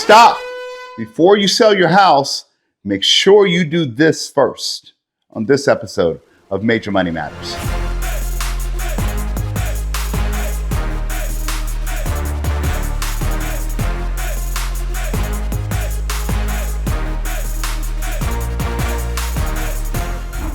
stop. Before you sell your house, make sure you do this first on this episode of Major Money Matters.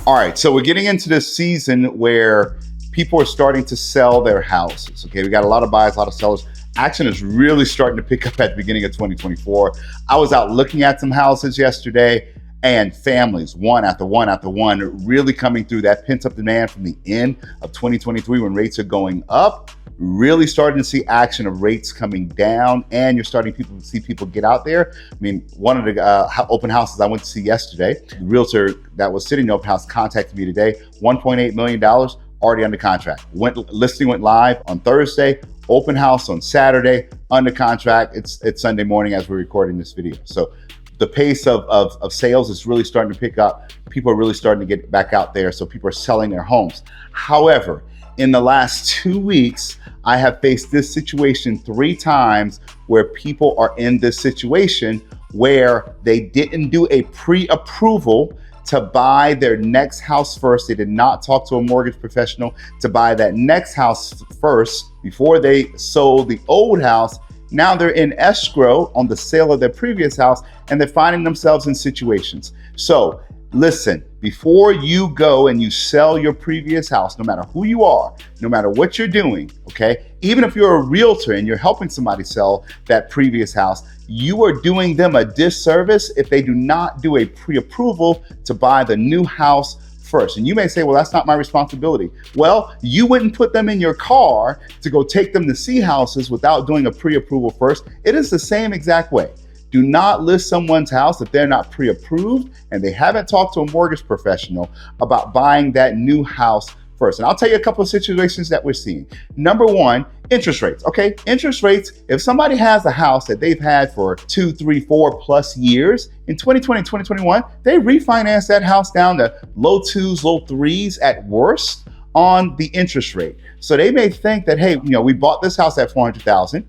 All right, so we're getting into this season where people are starting to sell their houses. Okay, we got a lot of buyers, a lot of sellers. Action is really starting to pick up at the beginning of 2024. I was out looking at some houses yesterday, and families, one after one after one, really coming through that pent-up demand from the end of 2023 when rates are going up, really starting to see action of rates coming down, and you're starting to see people get out there. I mean, one of the open houses I went to see yesterday, the realtor that was sitting in the open house contacted me today, $1.8 million, already under contract. Listing went live on Thursday, open house on Saturday, under contract. It's Sunday morning as we're recording this video. So the pace of sales is really starting to pick up. People are really starting to get back out there. So people are selling their homes. However, in the last 2 weeks, I have faced this situation 3 times where people are in this situation where they didn't do a pre-approval to buy their next house first. They did not talk to a mortgage professional to buy that next house first before they sold the old house. Now they're in escrow on the sale of their previous house, and they're finding themselves in situations. So listen, before you go and you sell your previous house, no matter who you are, no matter what you're doing, okay, even if you're a realtor and you're helping somebody sell that previous house, you are doing them a disservice if they do not do a pre-approval to buy the new house first. And you may say, well, that's not my responsibility. Well, you wouldn't put them in your car to go take them to see houses without doing a pre-approval first. It is the same exact way. Do not list someone's house if they're not pre-approved and they haven't talked to a mortgage professional about buying that new house first. And I'll tell you a couple of situations that we're seeing. Number one, interest rates. Okay, interest rates, if somebody has a house that they've had for 2, 3, 4 plus years, in 2020, 2021, they refinance that house down to low 2s, low 3s at worst on the interest rate. So they may think that, hey, we bought this house at $400,000.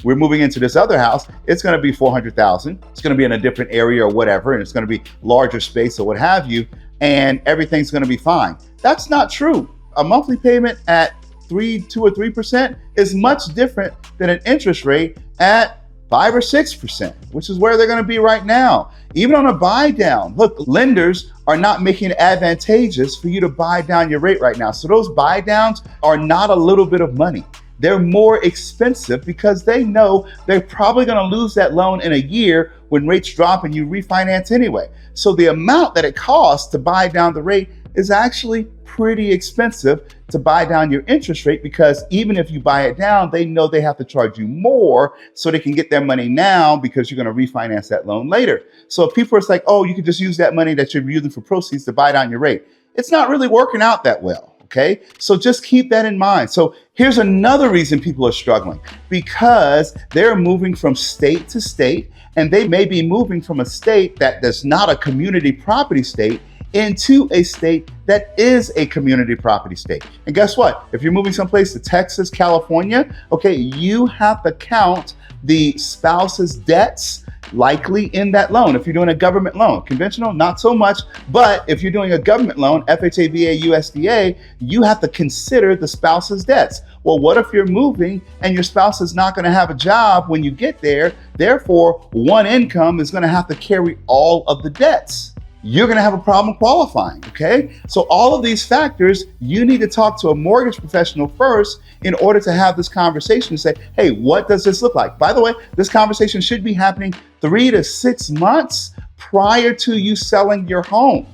We're moving into this other house. It's going to be $400,000. It's going to be in a different area or whatever, and it's going to be larger space or what have you, and everything's going to be fine. That's not true. A monthly payment at 2 or 3% is much different than an interest rate at 5 or 6%, which is where they're going to be right now. Even on a buy down, look, lenders are not making it advantageous for you to buy down your rate right now. So those buy downs are not a little bit of money. They're more expensive because they know they're probably going to lose that loan in a year when rates drop and you refinance anyway. So the amount that it costs to buy down the rate is actually pretty expensive to buy down your interest rate, because even if you buy it down, they know they have to charge you more so they can get their money now because you're going to refinance that loan later. So if people are like, oh, you could just use that money that you're using for proceeds to buy down your rate, it's not really working out that well. Okay, so just keep that in mind. So here's another reason people are struggling, because they're moving from state to state, and they may be moving from a state that is not a community property state into a state that is a community property state. And guess what? If you're moving someplace to Texas, California, okay, you have to count the spouse's debts likely in that loan. If you're doing a government loan, conventional, not so much, but if you're doing a government loan, FHA, VA, USDA, you have to consider the spouse's debts. Well, what if you're moving and your spouse is not going to have a job when you get there? Therefore, one income is going to have to carry all of the debts. You're going to have a problem qualifying, okay? So all of these factors, you need to talk to a mortgage professional first in order to have this conversation and say, hey, what does this look like? By the way, this conversation should be happening 3 to 6 months prior to you selling your home.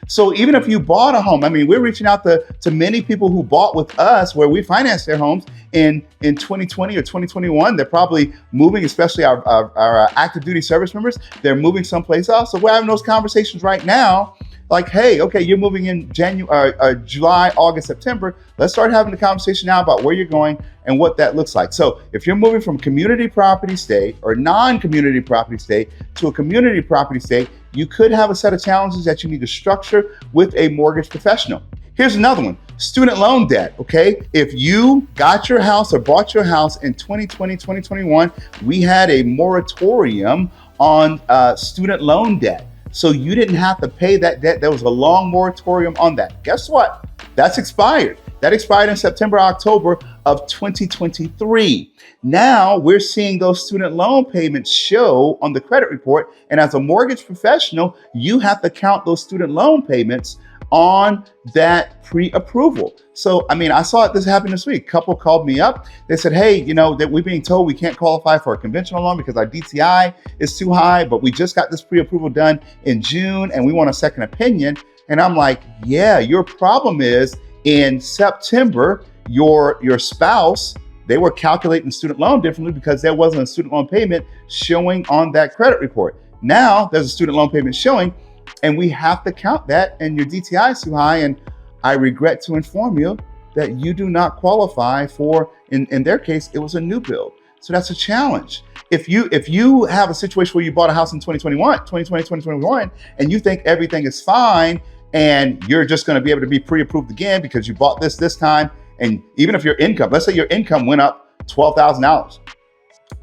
So even if you bought a home, I mean, we're reaching out to many people who bought with us where we financed their homes in 2020 or 2021. They're probably moving, especially our active duty service members. They're moving someplace else. So we're having those conversations right now. Like, hey, okay, you're moving in July, August, September. Let's start having the conversation now about where you're going and what that looks like. So if you're moving from community property state or non-community property state to a community property state, you could have a set of challenges that you need to structure with a mortgage professional. Here's another one. Student loan debt, okay? If you got your house or bought your house in 2020, 2021, we had a moratorium on student loan debt. So you didn't have to pay that debt. There was a long moratorium on that. Guess what? That's expired. That expired in September, October of 2023. Now we're seeing those student loan payments show on the credit report. And as a mortgage professional, you have to count those student loan payments on that pre-approval. So, I saw this happen this week. A couple called me up. They said, hey, that we're being told we can't qualify for a conventional loan because our DTI is too high, but we just got this pre-approval done in June and we want a second opinion. And I'm like, yeah, your problem is in September, your spouse, they were calculating student loan differently because there wasn't a student loan payment showing on that credit report. Now there's a student loan payment showing, and we have to count that, and your DTI is too high. And I regret to inform you that you do not qualify for, in their case, it was a new build. So that's a challenge. If you have a situation where you bought a house in 2021, and you think everything is fine, and you're just going to be able to be pre-approved again because you bought this time, and even if your income, let's say your income went up $12,000,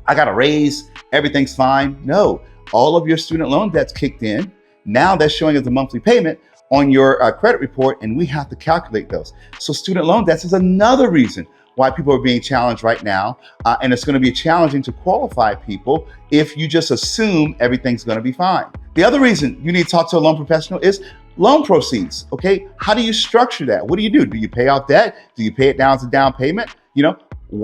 I got a raise, everything's fine. No, all of your student loan debt's kicked in. Now that's showing as a monthly payment on your credit report, and we have to calculate those. So student loan debts is another reason why people are being challenged right now. And it's going to be challenging to qualify people if you just assume everything's going to be fine. The other reason you need to talk to a loan professional is loan proceeds, okay? How do you structure that? What do? Do you pay off debt? Do you pay it down as a down payment?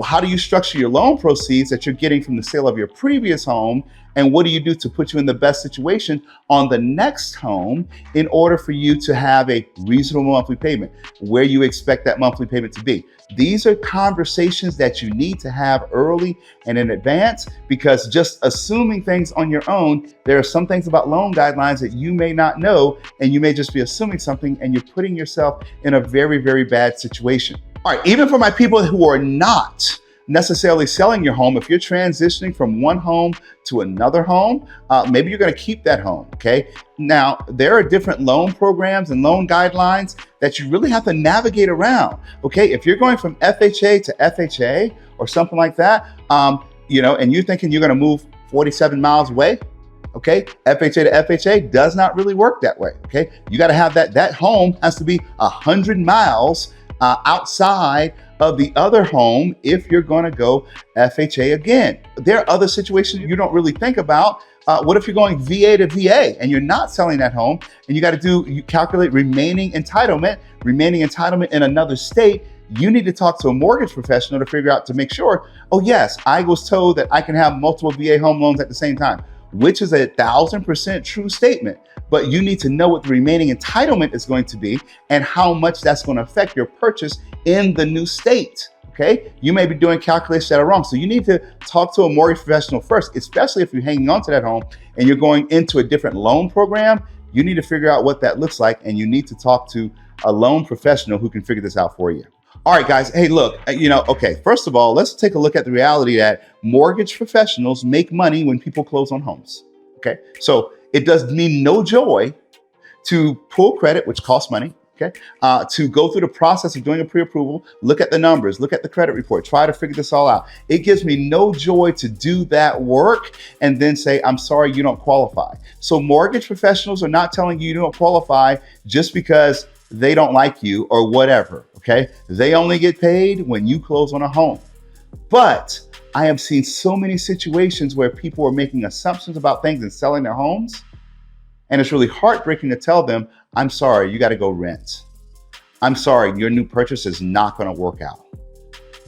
How do you structure your loan proceeds that you're getting from the sale of your previous home? And what do you do to put you in the best situation on the next home in order for you to have a reasonable monthly payment, where you expect that monthly payment to be? These are conversations that you need to have early and in advance, because just assuming things on your own, there are some things about loan guidelines that you may not know, and you may just be assuming something, and you're putting yourself in a very, very bad situation. All right, even for my people who are not necessarily selling your home, if you're transitioning from one home to another home, maybe you're going to keep that home, okay? Now, there are different loan programs and loan guidelines that you really have to navigate around, okay? If you're going from FHA to FHA or something like that, and you're thinking you're going to move 47 miles away, okay? FHA to FHA does not really work that way, okay? You got to have that home has to be 100 miles outside of the other home if you're going to go FHA again. There are other situations you don't really think about. What if you're going VA to VA and you're not selling that home, and you calculate remaining entitlement in another state? You need to talk to a mortgage professional to make sure, oh yes, I was told that I can have multiple VA home loans at the same time, which is 1,000% true statement. But you need to know what the remaining entitlement is going to be and how much that's going to affect your purchase in the new state, okay? You may be doing calculations that are wrong. So you need to talk to a mortgage professional first, especially if you're hanging on to that home and you're going into a different loan program. You need to figure out what that looks like, and you need to talk to a loan professional who can figure this out for you. All right, guys. Hey, look, okay, first of all, let's take a look at the reality that mortgage professionals make money when people close on homes, okay? So it does mean no joy to pull credit, which costs money, okay? To go through the process of doing a pre-approval, look at the numbers, look at the credit report, try to figure this all out. It gives me no joy to do that work and then say, I'm sorry, you don't qualify. So mortgage professionals are not telling you don't qualify just because they don't like you or whatever, okay? They only get paid when you close on a home. But I have seen so many situations where people are making assumptions about things and selling their homes. And it's really heartbreaking to tell them, I'm sorry, you got to go rent. I'm sorry, your new purchase is not going to work out.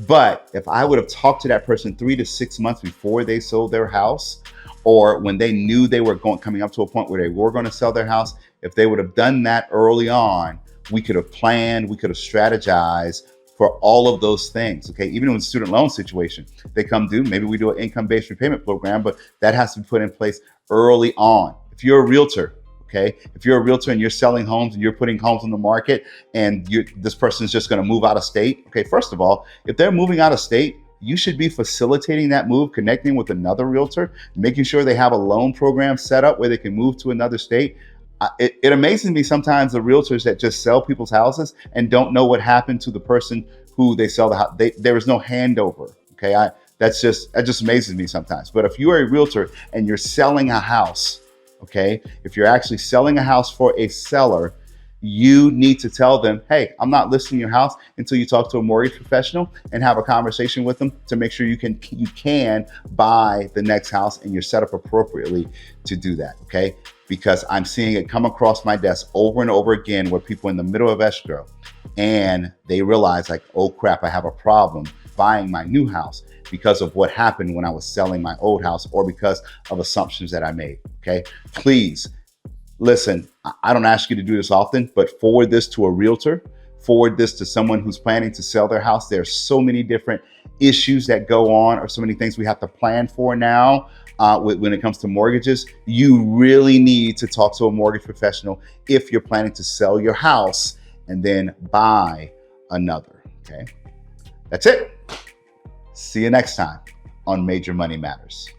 But if I would have talked to that person 3 to 6 months before they sold their house, or when they knew they were coming up to a point where they were going to sell their house, if they would have done that early on, we could have planned, we could have strategized for all of those things, okay? Even in the student loan situation, they come due, maybe we do an income-based repayment program, but that has to be put in place early on. If you're a realtor, okay? If you're a realtor and you're selling homes and you're putting homes on the market and this person's just gonna move out of state, okay, first of all, if they're moving out of state, you should be facilitating that move, connecting with another realtor, making sure they have a loan program set up where they can move to another state. It amazes me sometimes the realtors that just sell people's houses and don't know what happened to the person who they sell the house. There was no handover. Okay, that just amazes me sometimes. But if you are a realtor and you're selling a house, okay, if you're actually selling a house for a seller, you need to tell them, hey, I'm not listing your house until you talk to a mortgage professional and have a conversation with them to make sure you can buy the next house, and you're set up appropriately to do that, okay? Because I'm seeing it come across my desk over and over again where people in the middle of escrow and they realize like, oh crap, I have a problem buying my new house because of what happened when I was selling my old house or because of assumptions that I made, okay? Please, listen, I don't ask you to do this often, but forward this to a realtor, forward this to someone who's planning to sell their house. There's so many different issues that go on, or so many things we have to plan for now when it comes to mortgages. You really need to talk to a mortgage professional if you're planning to sell your house and then buy another, okay? That's it. See you next time on Major Money Matters.